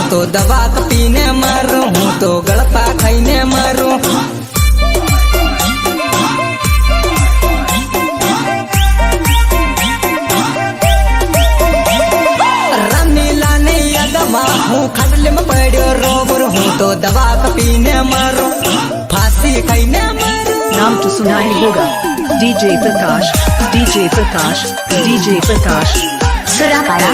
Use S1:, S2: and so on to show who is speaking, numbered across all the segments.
S1: तो दवा पीने मरूं, हूँ तो गड़पा खाईने मरूं। रमीला ने दवा हूँ खटले में पड़ो रोबर, हूँ तो दवा पीने मरूं, फांसी खाईने मरूं।
S2: नाम तो सुना ही होगा, DJ Prakash, DJ Prakash, DJ Prakash.
S3: Surapada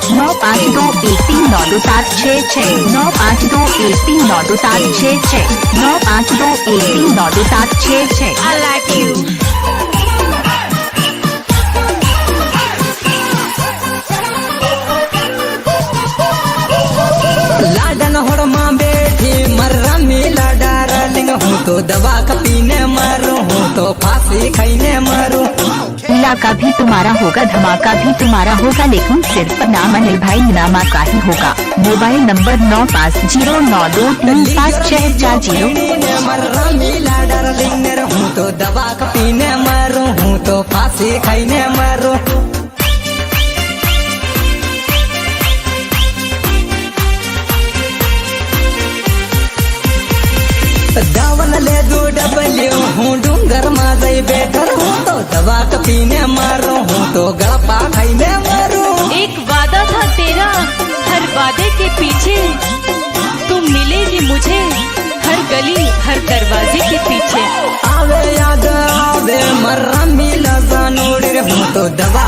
S3: 9521392766 9521392766 9521392766। I like you।
S1: लाडन होड़ माँ बैठी मर्रा मिला डार्लिंग, हूँ तो दवा पीने मरूं, हूँ तो फांसी खाईने मरूं।
S3: इलाका भी तुम्हारा होगा, धमाका भी तुम्हारा होगा, लेकिन सिर्फ नाम अनिल भाई नामा का ही होगा। Mobile number 9509235640।
S1: मर्रा मिला डार्लिंग, हूँ तो दवा पीने मरूं, हूँ तो फांसी खाईने मरूं। दावन ले दो डबलियो हूँ डूंगर माजई बेटर, हूँ तो दवा पीने मरूं, हूँ तो गड़पा खाईने मरूं।
S4: एक वादा था तेरा, हर वादे के पीछे तुम मिलेगी मुझे, हर गली हर दरवाजे के पीछे।
S1: आवे याद आवे मर्रा मिला जानोड़, हूँ तो दवा